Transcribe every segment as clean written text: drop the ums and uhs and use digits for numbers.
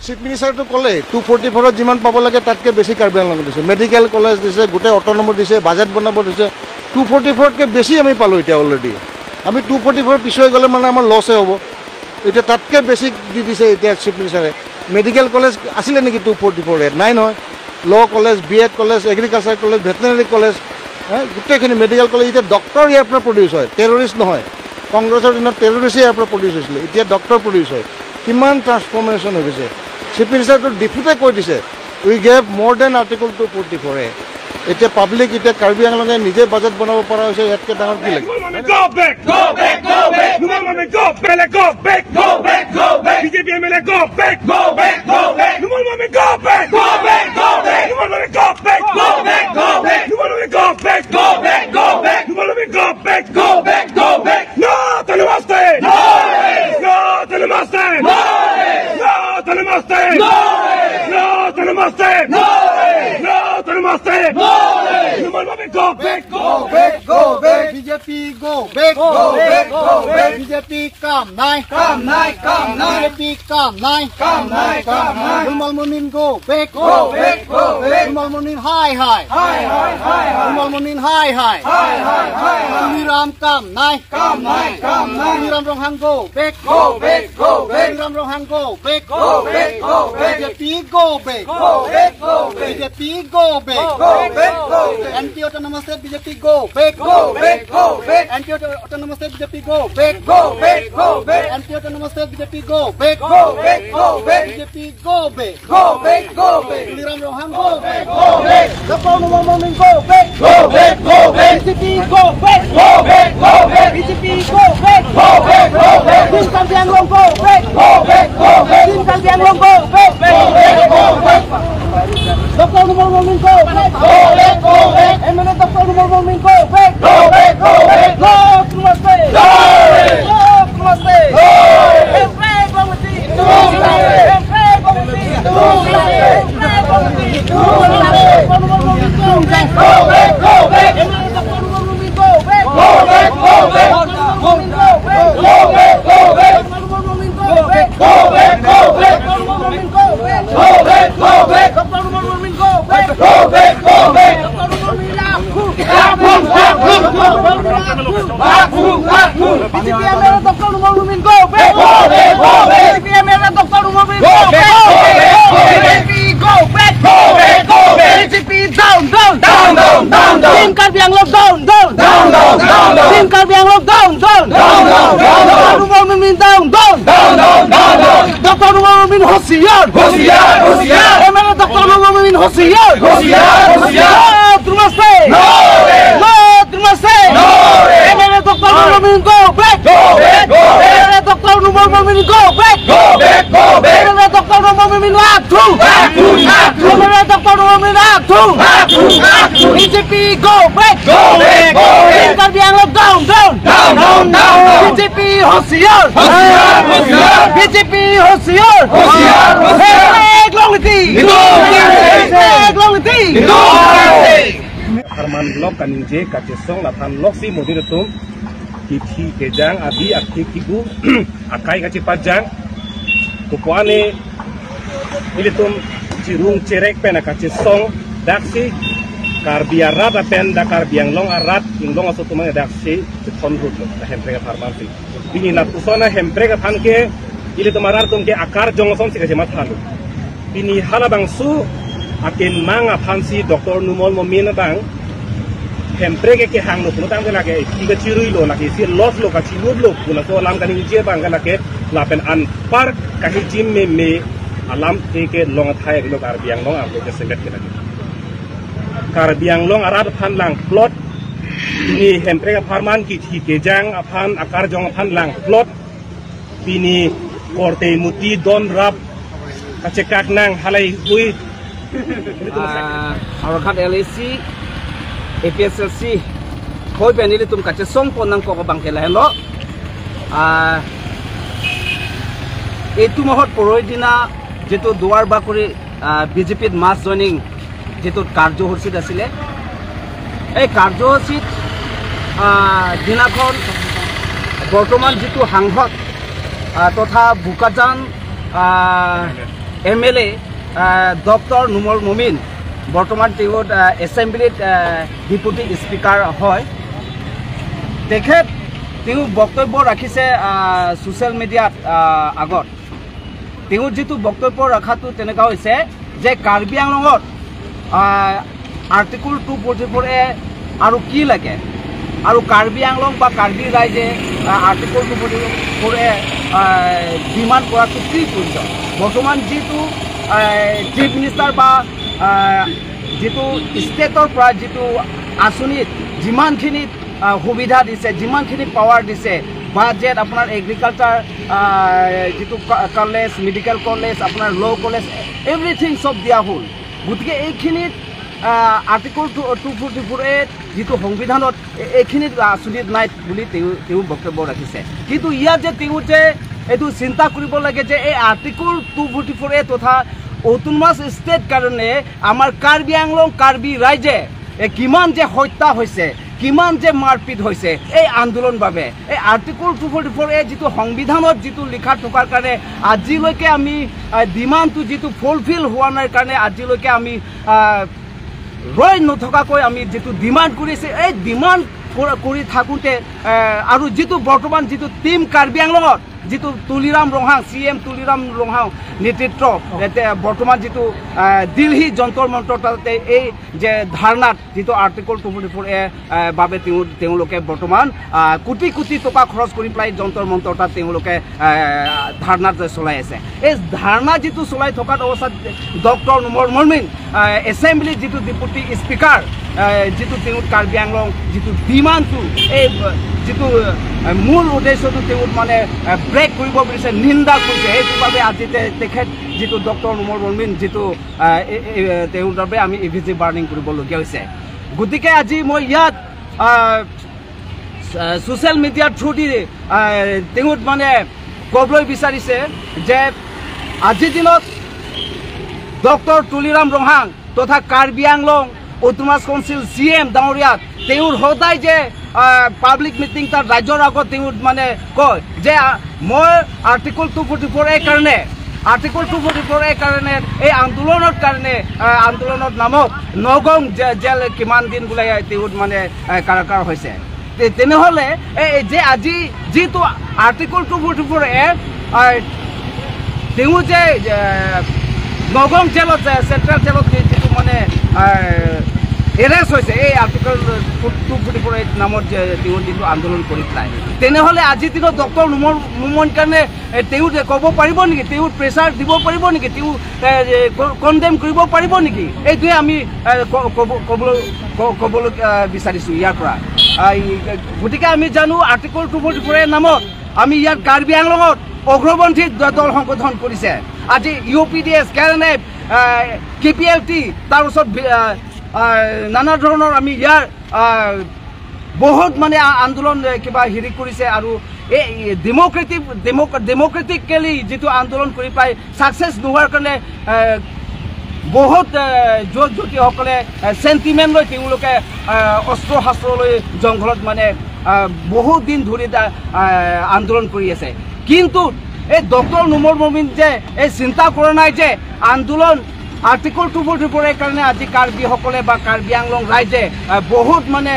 Chief মিনিষ্টাৰটো ক'লে 244ত যিমান পাব লাগে তাতকৈ বেছি কাৰ্বি আংলঙত দিছে, মেডিকেল কলেজ দিছে, গোটেই অট'নমাছ দিছে, বাজেট বনাব দিছে। 244তকৈ বেছি আমি পালোঁ এতিয়া অলৰেডি। আমি 244 পিছুৱাই গ'লে মানে আমাৰ লছে হ'ব। এতিয়া তাতকৈ বেছি দি দিছে এতিয়া চিফ মিনিষ্টাৰে। মেডিকেল কলেজ আছিলে নেকি 244 নাই নহয়। ল' college, BEd college, agriculture college, veterinary college, গোটেইখিনি মেডিকেল কলেজ। এতিয়া ডক্টৰ ইয়াৰ পৰা প্ৰডিউচ হয়, টেৰৰিষ্ট নহয়। কংগ্ৰেছৰ দিনত টেৰৰিষ্টে ইয়াৰ পৰা প্ৰডিউচ হৈছিলে, এতিয়া ডক্টৰ প্ৰডিউচ হয়। কিমান ট্ৰান্সফৰ্মেশ্যন হৈ গৈছে। চিফ মিনিষ্টাৰটো ডিপুটে কৈ দিছে উই গেভ মোৰ দেন আৰ্টিকল 244। এতিয়া পাব্লিক এতিয়া কাৰ্বি আংলঙে নিজে বাজেট বনাব পৰা হৈছে, ইয়াতকৈ ডাঙৰ কি লাগে। BJP go back, go back, go back. BJP come nine, come nine, come nine. BJP come nine, come nine, come nine. Numal Mumin go back, go back, go back. Numal Mumin high, high, high, high, high. Numal Mumin high, high, high, high, high. Niram come nine, come nine, come nine. Niram Rohan go back, go back, go back. Niram Rohan go back, go back, go back. BJP go back, go back, go back. BJP go back, go back, go back. NP autonomous state BJP go back, go back, go back. NP autonomous state BJP go back, go back, go back. NP autonomous state BJP go back, go back, go back. BJP go back, go back, go back. Niram Rohan go back, go back. Dr. Numal Mumin go back, go back, go back. BJP go back, go back, go back. BJP go back, go back, go back. Tim Karbi Anglong go back, go back, go back. Tim Karbi Anglong go back, go back, go back. Dr. Numal Mumin go back, go back, go back. MLA Dr. Numal Mumin go back, go back, go back. Lord Namaste, Lord Namaste, Embrace Bangladesh, Embrace Bangladesh, go back, go back. MLA Dr. Numal Mumin go back, go back, go back. Go back, go back. Go back, go back. Go back, go back. Dr. Numal Mumin go back, go back, go back. Dr. Numal Mumin BJP MLA Dr. Numal Mumin go back, go back, go back. BJP MLA Dr. Numal Mumin go back, go back. BJP go back, go back, go back. BJP down, down, down, down, down, down. Tim Karbi Anglong down, down, down, down, down, down. Tim Karbi Anglong down, down, down, down, down. Dr. Numal Mumin down, down, down, down, down, down. Dr. Numal Mumin होशियार, होशियार, होशियार. MLA Dr. Numal Mumin होशियार, होशियार, होशियार. Namaste, Namaste. MLA Dr. Numal Mumin go back, go back, go back. MLA Dr. Numal Mumin go back, go back, go back. MLA Dr. Numal Mumin act two, act two, act two. MLA Dr. Numal Mumin act two, act two, act two. BJP go back, go back, go back. Tim Karbi Anglong down, down, down, down, down. BJP होशियार, होशियार, होशियार. BJP होशियार, होशियार, होशियार. Ek Longliti, Ek Longliti, Harman blok kaninje kacesong latan loksi moderatum kiti kejang abi akhi kibu akai kaci pajang kupuane ilitum cirung cerek pena kacesong daksi karbiarat apen da karbiang long arat inglong asotumang daksi ton rut hemprega farmanti bini natusona hemprega panke ilitum arartum ke akar jongson sikaje mathalu bini halabangsu akin manga pansi Dr. Numal Mumin bang hemprege ke hang lo puno tangke lage tiga cirui lo lagi si los lo kaci lud lo puno so alam kaning je bang lage lapen an par kahi jim me alam ke long thai lo karbiang long arlo ke semet ke lagi karbiang long arat phan lang plot ini hemprege farman ki thi ke jang aphan akar jong phan lang plot bini korte muti don rap kacekak nang halai hui Harakat LAC APSLC koi benili tum kache song pon nang poko bangke lahen lo etu mahot poroi dina jetu duar bakuri BJP mass joining jetu কার্যসূচী আছিলে এই কার্যসূচীত দিনাখন বর্তমান যেটো সাংসদ তথা বুকাজান MLA doctor Numal মুমিন বৰ্তমান তেওঁ এছেম্বলিত ডেপুটি স্পিকাৰ হয় তেখেত তেওঁ বক্তব্য ৰাখিছে সোশ্যাল মিডিয়াত আগত তেওঁ যেটো বক্তব্য ৰাখাটো তেনেকা হৈছে যে কাৰ্বি আংলঙত আৰ্টিকল 244 এ আৰু কি লাগে আৰু কাৰ্বি আংলং বা কাৰ্বি ৰাইজে আৰ্টিকল 244 এ ডিমাণ্ড কৰাটো কি প্ৰয়োজন বৰ্তমান যেটো চিফ মিনিষ্টাৰ বা যেটো ষ্টেটৰ পৰা যেটো আঁচনিত যিমানখিনি সুবিধা দিছে যিমানখিনি পাৱাৰ দিছে বাজেট আপোনাৰ এগ্ৰিকালচাৰ যেটো কলেজ মেডিকেল কলেজ আপোনাৰ ল কলেজ এভৰিথিং সব দিয়া হ'ল গতিকে এইখিনিত আৰ্টিকল 244 এ যেটো সংবিধানত এইখিনিত আঁচনিত নাই বুলি তেওঁ বক্তব্য ৰাখিছে কিন্তু ইয়াত যে তেওঁ যে এইটো চিন্তা কৰিব লাগে যে এই আৰ্টিকল 244 এ তথা অটোনমাস ষ্টেট কাৰণে আমাৰ কাৰ্বি আংলং কাৰ্বি ৰাইজে কিমান যে হত্যা হৈছে কিমান যে মাৰপিট হৈছে এই আন্দোলন বাবে এই আৰ্টিকল 244 এ যেটো সংবিধানত যেটো লিখা থকাৰ কাৰণে আজিলৈকে আমি ডিমাণ্ডটো যেটো ফুলফিল হোৱা নাই কাৰণে আজিলৈকে আমি ৰৈ নথকাকৈ আমি যেটো ডিমাণ্ড কৰিছে এই ডিমাণ্ড কৰি থাকোঁতে আৰু যেটো বৰ্তমান যেটো টিম কাৰ্বি আংলঙত যেটো তুলিৰাম ৰংহাং CM তুলিৰাম ৰংহাং নেতৃত্ব বৰ্তমান যেটো দিল্লী যন্তৰ মন্তৰ তাতে এই যে ধাৰণাত যেটো আৰ্টিকল 244 এ বাবে তেওঁলোকে বৰ্তমান কোটি কোটি টকা খৰচ কৰি প্লাই যন্তৰ মন্তৰ তাত তেওঁলোকে ধাৰণা চলাই আছে এই ধাৰণা যেটো চলাই থকাৰ অৱস্থাত ডক্টৰ নুমল মুমিন এছেম্বলি যেটো ডেপুটি স্পিকাৰ যেটো তেওঁ কাৰ্বি আংলং যেটো ডিমাণ্ডটো এই যেটো মূল উদ্দেশ্যটো তেওঁ মানে ব্ৰেক কৰিব বিচাৰিছে নিন্দা কৰিছে সেইবাবে আজি তেখেত যেটো ডক্টৰ নুমল মুমিন যেটো তেওঁৰ বাবে আমি EVG বাৰ্নিং কৰিবলগীয়া হৈছে গতিকে আজি মই ইয়াত সোশ্যাল মিডিয়াৰ থ্ৰুদি তেওঁ মানে ক'বলৈ বিচাৰিছে যে আজিৰ দিনত ডক্টৰ তুলিৰাম ৰংহাং তথা Karbi Anglong autonomous council CM ডাঙৰীয়াত তেওঁৰ সদায় যে পাব্লিক মিটিং তাৰ ৰাজ্যৰ আগত তেওঁ মানে কয় যে মই আৰ্টিকল 244 এ কাৰণে আৰ্টিকল 244 এ কাৰণে এই আন্দোলনৰ নামত নগং জেল কিমান দিন বুলাই তেওঁ মানে কাৰাগাৰ হৈছে তেনেহলে যে আজি যেটো আৰ্টিকল 244 এ তেওঁ যে নগং জেলত সেন্ট্ৰাল জেলত যেটো মানে এৰেষ্ট হৈছে এই আৰ্টিকল 244 নামত যে তেওঁ যেটো আন্দোলন কৰি পায় তেনেহলে আজি দিনত ডক্টৰ নুমল মুমিন কাৰণে তেওঁ ক'ব পাৰিব নেকি তেওঁ প্ৰেছাৰ দিব পাৰিব নেকি তেওঁ কনডেম কৰিব পাৰিব নেকি এইটোৱে আমি ক'বলৈ বিচাৰিছো ইয়াৰ পৰা গতিকে আমি জানো আৰ্টিকল 244 এৰ নামত আমি ইয়াত কাৰ্বি আংলঙত অগ্ৰপন্থী দল সংগঠন কৰিছে আজি UPDS KNF KPLT তাৰ ওচৰত নানা ধৰণৰ আমি ইয়াৰ বহুত মানে আন্দোলন কিবা হেৰি কৰিছে আৰু এই ডেমক্ৰেটিকেলি যেটো আন্দোলন কৰি পাই সাকসেস নোৱাৰ কাৰণে বহুত যুৱতীসকলে সেন্টিমেন্ট লৈ তেওঁলোকে অস্ত্ৰ শাস্ত্ৰ লৈ জংঘলত মানে বহুত দিন ধৰি আন্দোলন কৰি আছে কিন্তু এই ডক্টৰ নুমল মুমিন যে এই চিন্তা কৰা নাই যে আন্দোলন আৰ্টিকল 244 এৰ কাৰণে আজি কাৰ্বি সকলে বা কাৰ্বি আংলং ৰাইজে বহুত মানে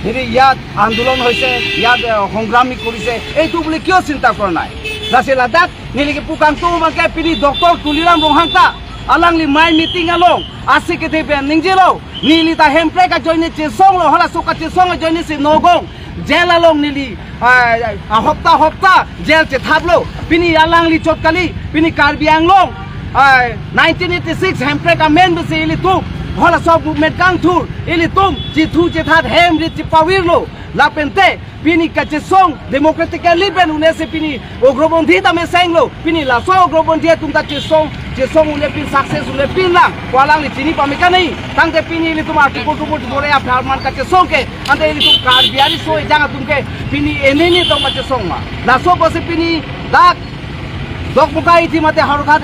হেৰি ইয়াত আন্দোলন হৈছে ইয়াত সংগ্ৰামী কৰিছে এইটো বুলি কিয় চিন্তা কৰা নাই লাসে লাদাখ নিলিকে পুকাংটো মাকে পিনি ডক্টৰ তুলিৰাম ৰংহাংটা alangli mai meeting along asik ke tepe ningjelo nili ta hempre ka join che song lo hala suka che song join se nogong jel along nili hopta jel che thablo pini alangli chotkali pini karbi anglong 1986 hempre ka men be se ili tu hala sob movement kang thur ili tum chi thu che that hem ri chi pawirlo la pente pini ka che song democratically ben unese pini ogrobondi ta me senglo pini la so ogrobondi tum ta che song ule pin success ule pin lang walang li chini pamika nei tang te pini li tum article 244 ya farman ka che song ke ante li tum kar biari so janga tum ke pini eneni to ma che song ma la so ko se pini dak dok mukai ti mate harukhat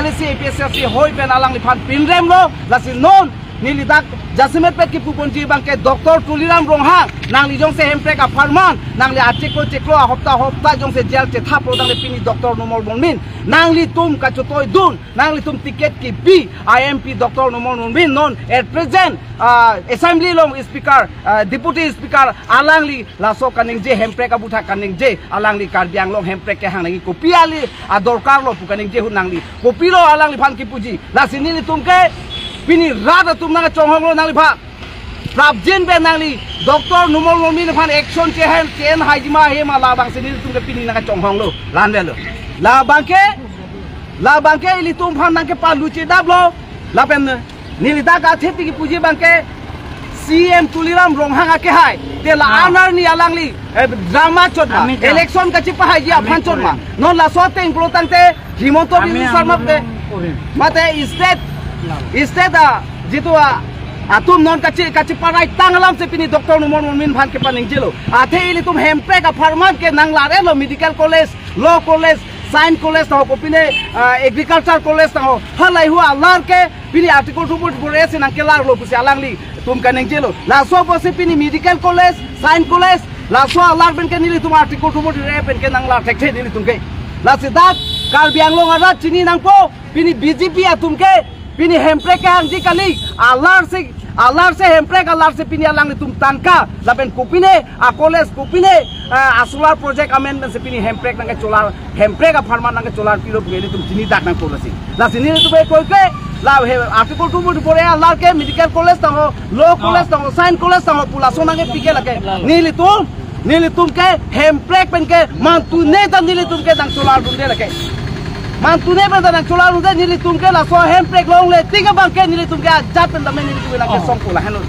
LSC APSC hoi pen alang li phan pin rem lo la si non nili dak jasimet pe kipu konji bangke Dr. Tuliram Ronghang nangli jong se hemprek a farman nangli artikel ceklo a hopta jong se jel ce thap dang le pini Dr. Nomol Monmin nangli tum ka chotoi dun nangli tum ticket ki bi IMP Dr. Nomol Monmin non at present assembly long speaker deputy speaker alangli laso kaning je hemprek a butha kaning je alangli karbiang long hemprek ke hang nagi kopi ali a dorkar lo pukaning je hunangli kopi lo alangli phan ki puji la sinili tum ke pini rada tum nang chonghong lo nangli pha prabjin be nangli Dr. Nomol Monmin phan action che hen ken hajima he ma la bang sinili tum ke pini nang chonghong lo lan le lo la bangke ili tum phan nang ke pa luchi dab lo la pen nili da ga theti ki puji bangke CM Tuliram Ronghang ake hai te la anar ni alangli drama chotma election ka chipa hai ya phan chotma non la sote implotang te Himonto Biswa Sarma te mate state jitu atum non kachi parai tanglam se pini Dr. Nomol Monmin phan ke paning jelo athe ili tum hempe ka farman ke nang lare lo medical college law college science college ta ko pine agriculture college ta halai hua lar ke pini article 2 bore se nang ke lar lo pusi alangli tum kaneng jelo la so bose pini medical college science college la so lar ben ke nili tum article 2 re pen ke nang lar thek the nili tum ke la sidat Karbiang long ara chini nang po pini BJP atum ke pini hemprek ke hang ji kali alar se hemprek alar se pini alang tum tanka laben kupine a college kupine a solar project amendment se pini hemprek nang cholar hemprek a farman nang cholar pilo geli tum tini dak nang polasi la sini tu be koi ke la article 2 bore alar ke medical college ta ho law college ta ho science college ta ho pula so nang pike lake nili tum ke hemprek pen ke mantune ta nili tum ke dang cholar dunde lake mantune pen dang cholar dunde nili tum ke la so hemprek long le tiga bang ke nili tum ke jat pen da men nili tu la ke song pula hanu